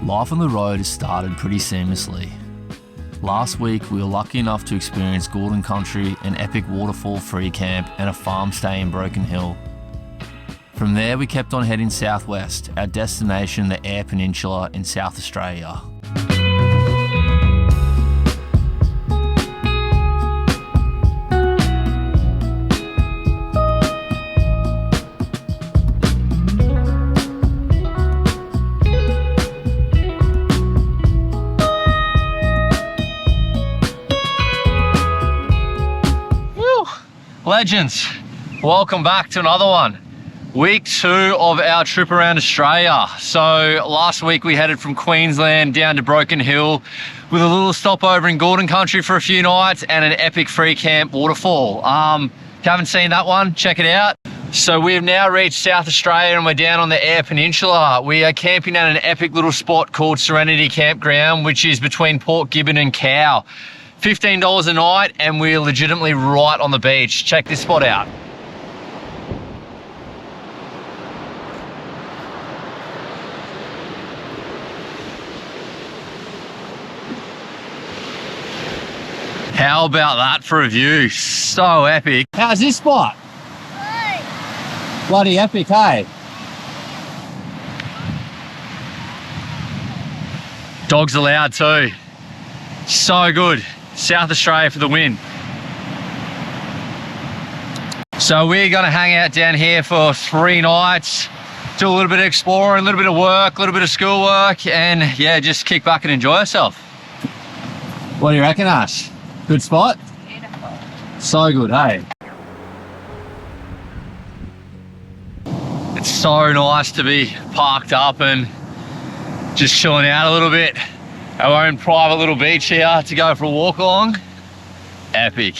Life on the road has started pretty seamlessly. Last week we were lucky enough to experience Gordon Country, an epic waterfall free camp and a farm stay in Broken Hill. From there we kept on heading southwest, our destination the Eyre Peninsula in South Australia. Legends, welcome back to another one. Week 2 of our trip around Australia. So last week we headed from Queensland down to Broken Hill with a little stopover in Gordon Country for a few nights and an epic free camp waterfall. If you haven't seen that one, check it out. So we've now reached South Australia and we're down on the Eyre Peninsula. We are camping at an epic little spot called Serenity Campground, which is between Port Gibbon and Coulta. $15 a night and we're legitimately right on the beach. Check this spot out. How about that for a view? So epic. How's this spot? Good. Bloody epic, hey? Dogs allowed too. So good. South Australia for the win. So we're gonna hang out down here for 3 nights, do a little bit of exploring, a little bit of work, a little bit of schoolwork, and yeah, just kick back and enjoy ourselves. What do you reckon, Ash? Good spot? Beautiful. So good, hey? It's so nice to be parked up and just chilling out a little bit. Our own private little beach here to go for a walk along. Epic.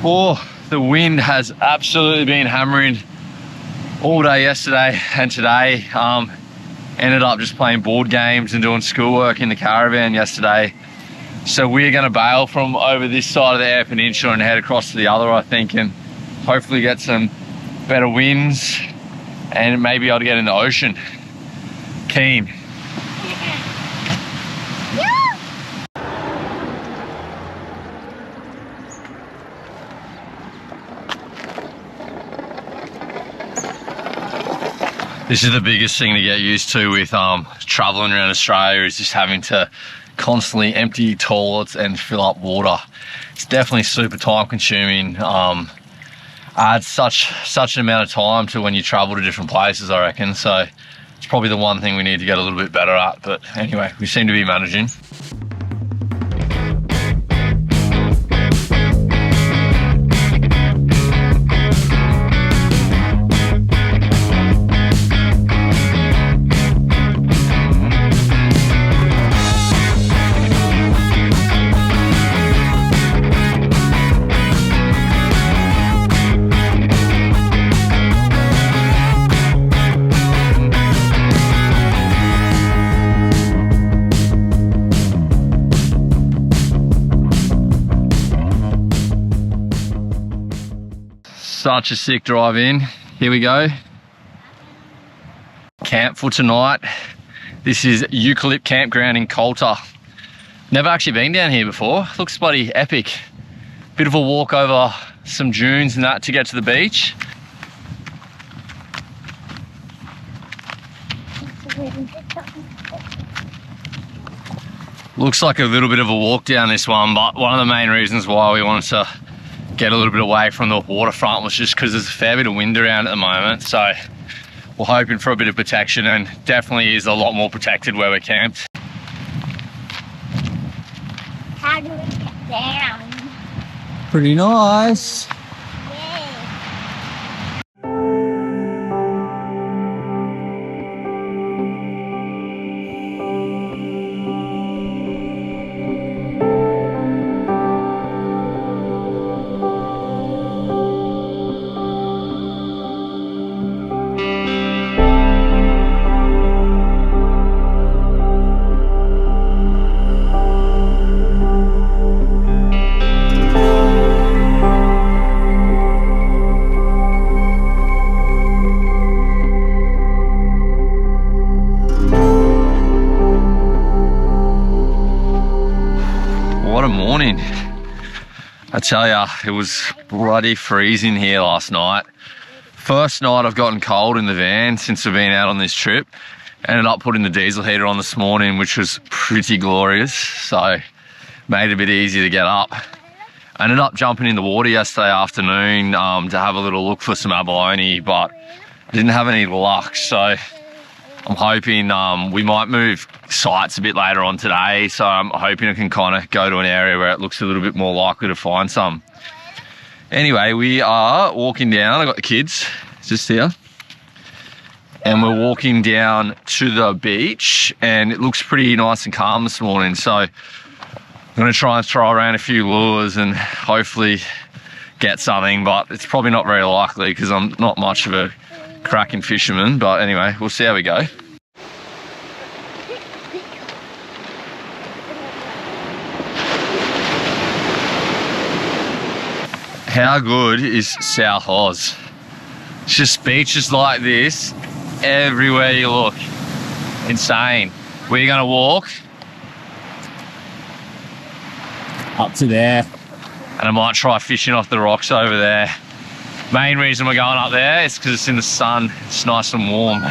Oh, the wind has absolutely been hammering all day yesterday and today. Ended up just playing board games and doing schoolwork in the caravan yesterday. So we're gonna bail from over this side of the Eyre Peninsula and head across to the other, I think, and hopefully get some better winds and maybe I'll get in the ocean. Keen. This is the biggest thing to get used to with traveling around Australia, is just having to constantly empty toilets and fill up water. It's definitely super time consuming. Adds such an amount of time to when you travel to different places, I reckon. So it's probably the one thing we need to get a little bit better at. But anyway, we seem to be managing. Such a sick drive in. Here we go. Camp for tonight. This is Eucalypt Campground in Coulta. Never actually been down here before. Looks bloody epic. Bit of a walk over some dunes and that to get to the beach. Looks like a little bit of a walk down this one, but one of the main reasons why we wanted to get a little bit away from the waterfront was just because there's a fair bit of wind around at the moment. So we're hoping for a bit of protection, and definitely is a lot more protected where we're camped. How do we get down? Pretty nice. What a morning. I tell ya, it was bloody freezing here last night. First night I've gotten cold in the van since we've been out on this trip. Ended up putting the diesel heater on this morning, which was pretty glorious. So made it a bit easier to get up. I ended up jumping in the water yesterday afternoon to have a little look for some abalone, but didn't have any luck. So I'm hoping we might move sites a bit later on today, so I'm hoping I can kind of go to an area where it looks a little bit more likely to find some. Anyway, we are walking down. I got the kids just here, and we're walking down to the beach, and it looks pretty nice and calm this morning. So I'm going to try and throw around a few lures and hopefully get something, but it's probably not very likely because I'm not much of a cracking fisherman. But anyway, we'll see how we go. How good is South Oz? It's just beaches like this everywhere you look. Insane. We're gonna walk up to there, and I might try fishing off the rocks over there. Main reason we're going up there is because it's in the sun. It's nice and warm.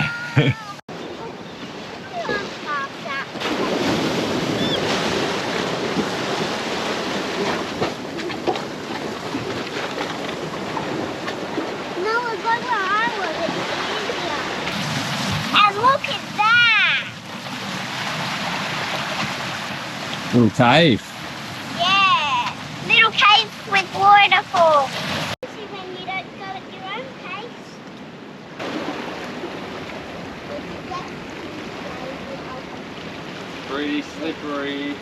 Little cave. Yeah, little cave with waterfall. See when you don't go at your own pace. Pretty slippery.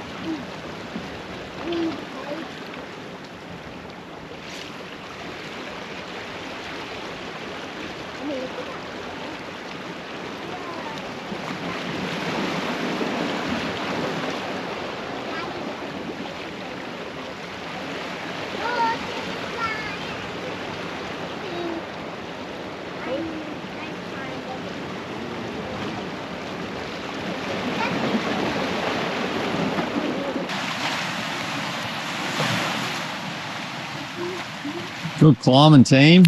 Good climbing, team.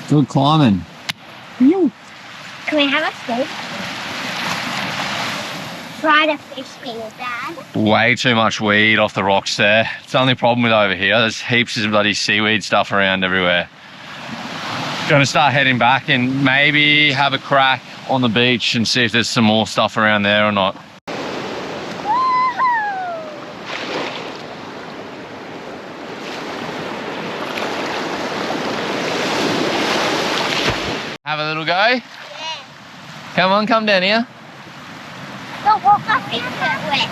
Good climbing. Can we have a steak? Try to fish here, Dad. Way too much weed off the rocks there. It's the only problem with over here. There's heaps of bloody seaweed stuff around everywhere. Gonna start heading back and maybe have a crack on the beach and see if there's some more stuff around there or not. Have a little go? Yeah. Come on, come down here. Don't walk up into it wet.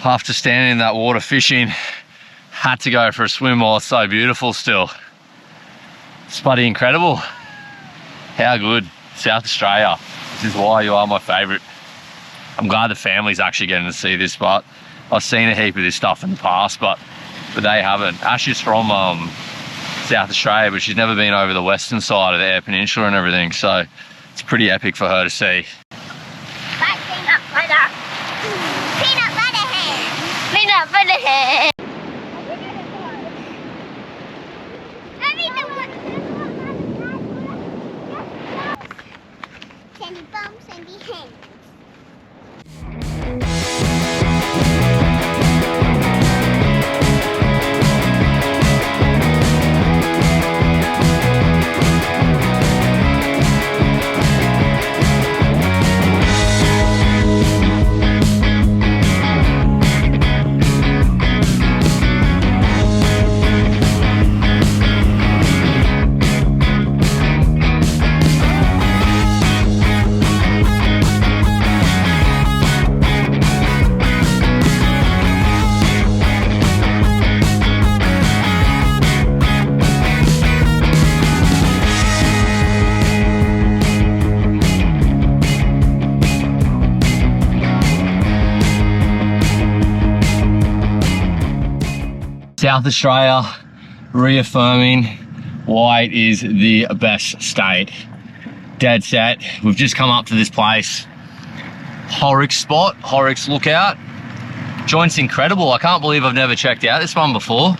After standing in that water fishing, had to go for a swim while it's so beautiful still. It's bloody incredible. How good. South Australia. This is why you are my favourite. I'm glad the family's actually getting to see this, but I've seen a heap of this stuff in the past, but they haven't. Ash is from South Australia, but she's never been over the western side of the Eyre Peninsula and everything, so it's pretty epic for her to see. Like peanut butter. Peanut butter hand. Peanut butter hand. Sandy bum, sandy hand. South Australia reaffirming why it is the best state. Dead set. We've just come up to this place, Horrocks Spot, Horrocks Lookout. Joint's incredible. I can't believe I've never checked out this one before.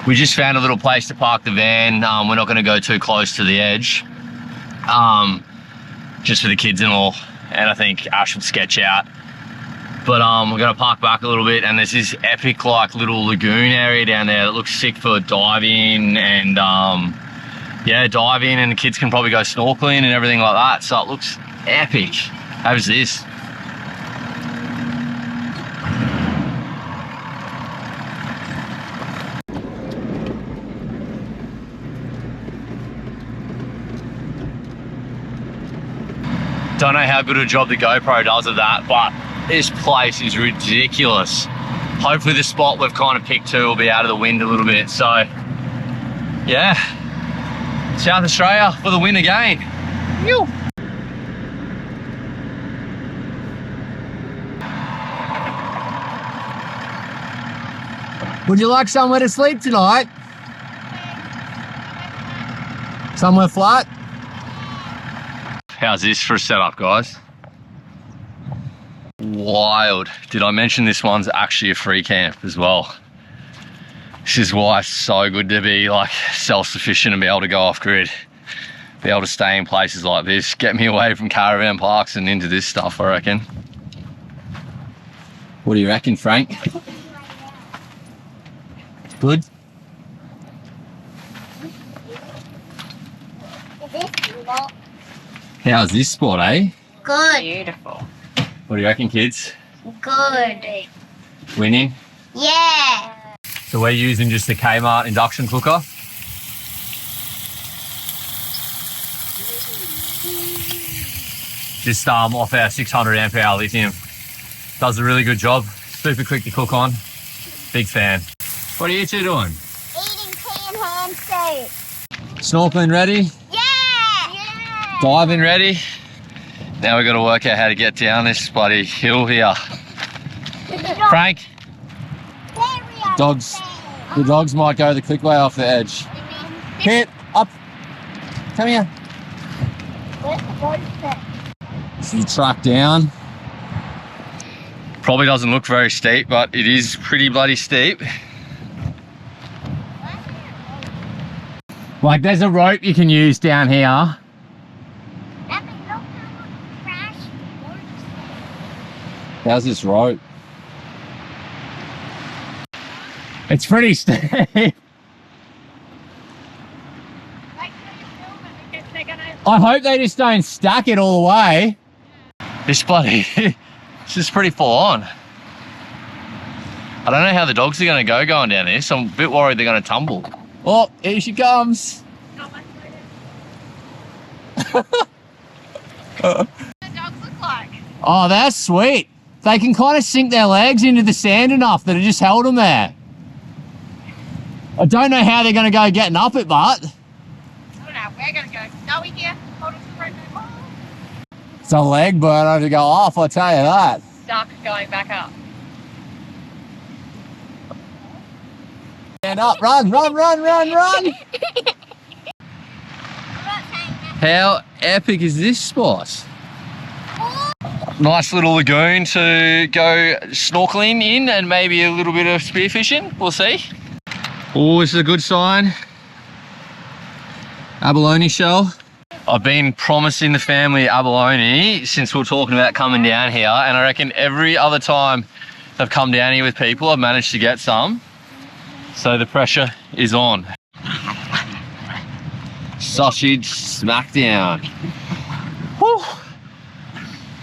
We just found a little place to park the van. We're not going to go too close to the edge, just for the kids and all, and I think Ash would sketch out. But we're gonna park back a little bit, and there's this epic like little lagoon area down there that looks sick for diving and yeah, diving, and the kids can probably go snorkeling and everything like that. So it looks epic. How's this? Don't know how good a job the GoPro does of that, but this place is ridiculous. Hopefully the spot we've kind of picked to will be out of the wind a little bit. So yeah, South Australia for the win again. Ew. Would you like somewhere to sleep tonight? Somewhere flat? How's this for a setup, guys? Wild. Did I mention this one's actually a free camp as well? This is why it's so good to be like self-sufficient and be able to go off grid. Be able to stay in places like this. Get me away from caravan parks and into this stuff, I reckon. What do you reckon, Frank? Good? Is this cool? How's this spot, eh? Good. Beautiful. What do you reckon, kids? Good. Winning? Yeah. So we're using just the Kmart induction cooker. Just off our 600 amp hour lithium. Does a really good job. Super quick to cook on. Big fan. What are you two doing? Eating tea and hand soup. Snorkeling ready? Yeah. Yeah. Diving ready? Now we've got to work out how to get down this bloody hill here. Frank? Dogs. The dogs might go the quick way off the edge. Hit up. Come here. So you track down. Probably doesn't look very steep, but it is pretty bloody steep. Like there's a rope you can use down here. How's this rope? It's pretty steep. I hope they just don't stack it all the way. This bloody, this is pretty full on. I don't know how the dogs are going to go going down this. I'm a bit worried they're going to tumble. Oh, here she comes. What do the dogs look like? Oh, that's sweet. they can kind of sink their legs into the sand enough that it just held them there. I don't know how they're going to go getting up it, but... I don't know, we're going to go. No, we here. Hold on to the rope. It's a leg burner to go off, I tell you that. Stuck going back up. Stand up, run, run, run, run, run! How epic is this spot? Nice little lagoon to go snorkeling in and maybe a little bit of spearfishing, we'll see. Oh, this is a good sign. Abalone shell. I've been promising the family abalone since we were talking about coming down here, and I reckon every other time I've come down here with people, I've managed to get some. So the pressure is on. Sausage smackdown. Whew.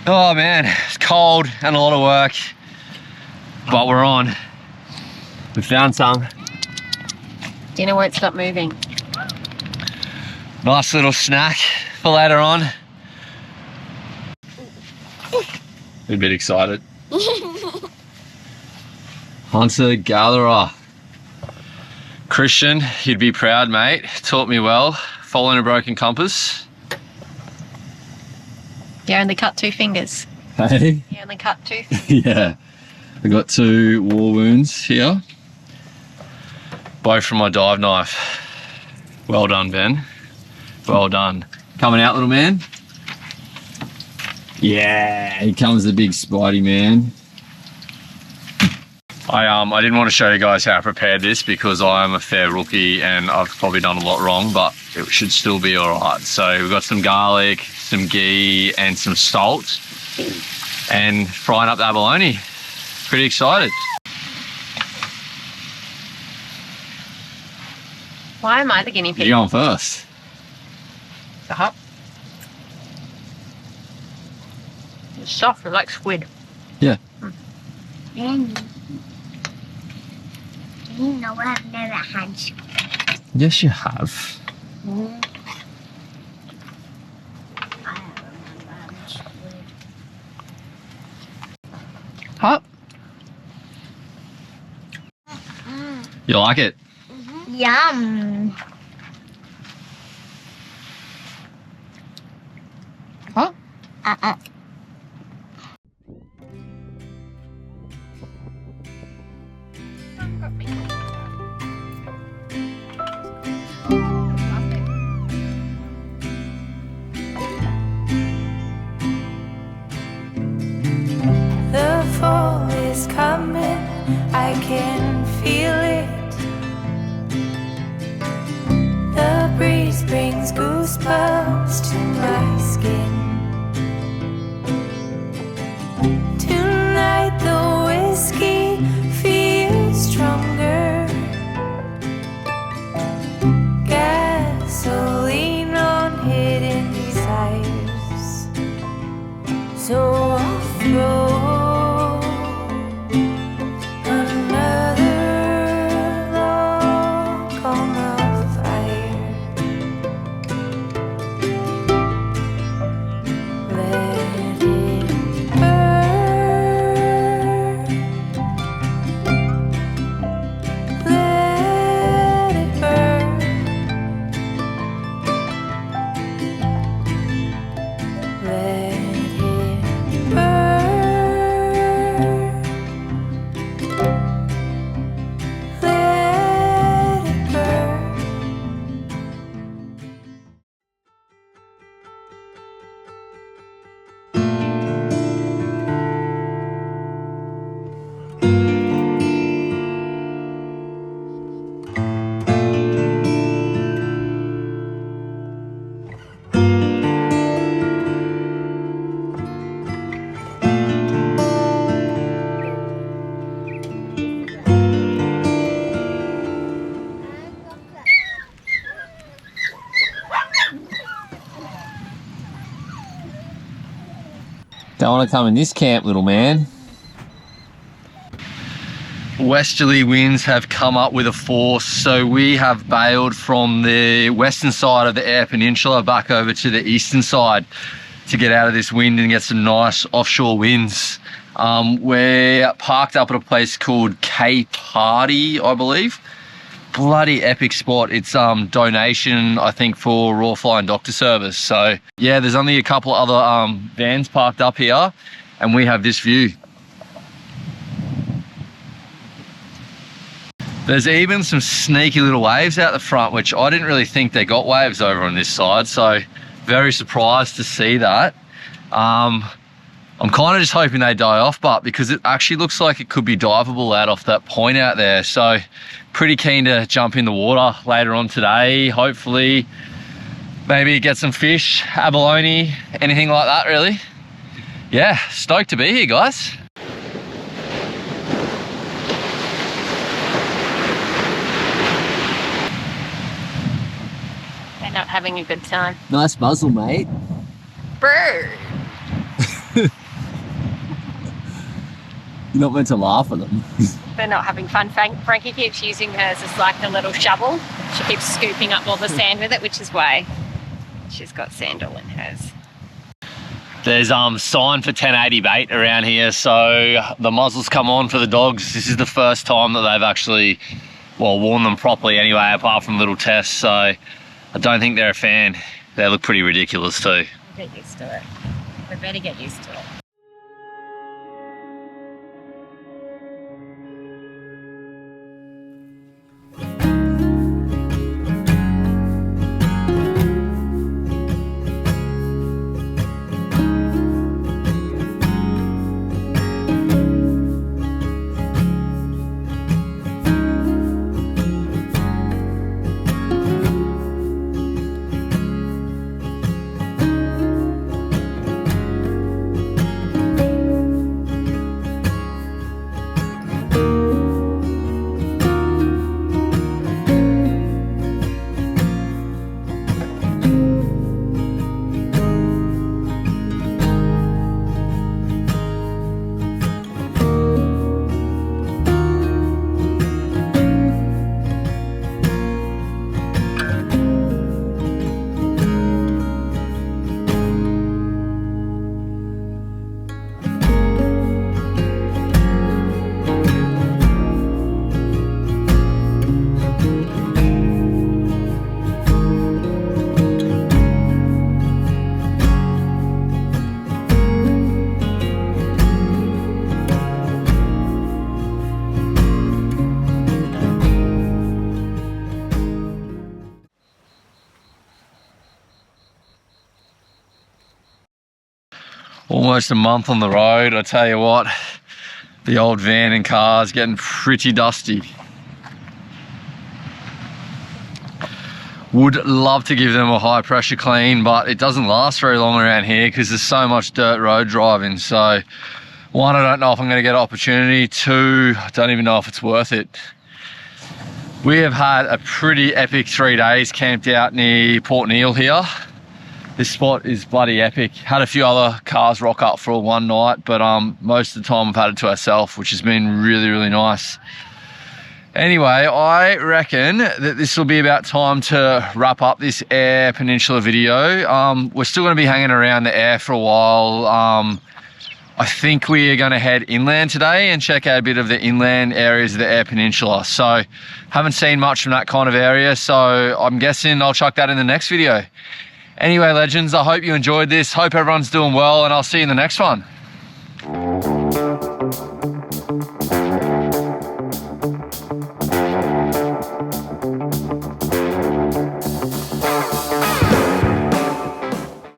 Oh man, it's cold and a lot of work, but we're on. We found some. Dinner won't stop moving. Nice little snack for later on. A bit excited. Hunter gatherer. Christian, you'd be proud, mate. Taught me well, following a broken compass. You only cut 2 fingers. Hey? You only cut 2 fingers. Yeah. I got 2 war wounds here. Both from my dive knife. Well done, Ben. Well done. Coming out, little man. Yeah, here comes the big Spidey man. I didn't want to show you guys how I prepared this because I am a fair rookie and I've probably done a lot wrong, but it should still be all right. So we've got some garlic, some ghee and some salt and frying up the abalone. Pretty excited. Why am I the guinea pig? You're going first. Hop. It's soft, it's like squid. Yeah. You know I've never had squid. Yes, you have. I don't remember having squid. Hop. You like it? Yum. Hop. The fall is coming, I can feel it. The breeze brings goosebumps to my skin. Tonight the whiskey feels stronger. Gasoline on hidden desires. So I'll throw Don't want to come in this camp, little man. Westerly winds have come up with a force, so we have bailed from the western side of the Eyre Peninsula back over to the eastern side to get out of this wind and get some nice offshore winds. We're parked up at a place called K Party, I believe. Bloody epic spot. It's donation, I think, for Royal Flying Doctor Service. So yeah, there's only a couple of other vans parked up here, and we have this view. There's even some sneaky little waves out the front, which I didn't really think they got waves over on this side. So very surprised to see that. I'm kind of just hoping they die off, but because it actually looks like it could be diveable out off that point out there. So pretty keen to jump in the water later on today. Hopefully maybe get some fish, abalone, anything like that really. Yeah, stoked to be here, guys. They're not having a good time. Nice muzzle, mate. Bird. You're not meant to laugh at them. They're not having fun. Frankie keeps using hers as like a little shovel. She keeps scooping up all the sand with it, which is why she's got sand all in hers. There's sign for 1080 bait around here, so the muzzles come on for the dogs. This is the first time that they've actually, well, worn them properly anyway, apart from little tests, so I don't think they're a fan. They look pretty ridiculous too. Get used to it. We better get used to it. Almost a month on the road, I tell you what, the old van and car's getting pretty dusty. Would love to give them a high pressure clean, but it doesn't last very long around here because there's so much dirt road driving. So one, I don't know if I'm gonna get an opportunity. Two, I don't even know if it's worth it. We have had a pretty epic 3 days camped out near Port Neal here. This spot is bloody epic. Had a few other cars rock up for one night, but most of the time I've had it to ourselves, which has been really, really nice. Anyway, I reckon that this will be about time to wrap up this Eyre Peninsula video. We're still going to be hanging around the Eyre for a while. I think we are going to head inland today and check out a bit of the inland areas of the Eyre Peninsula. So haven't seen much from that kind of area, so I'm guessing I'll chuck that in the next video. Anyway, legends, I hope you enjoyed this. Hope everyone's doing well, and I'll see you in the next one.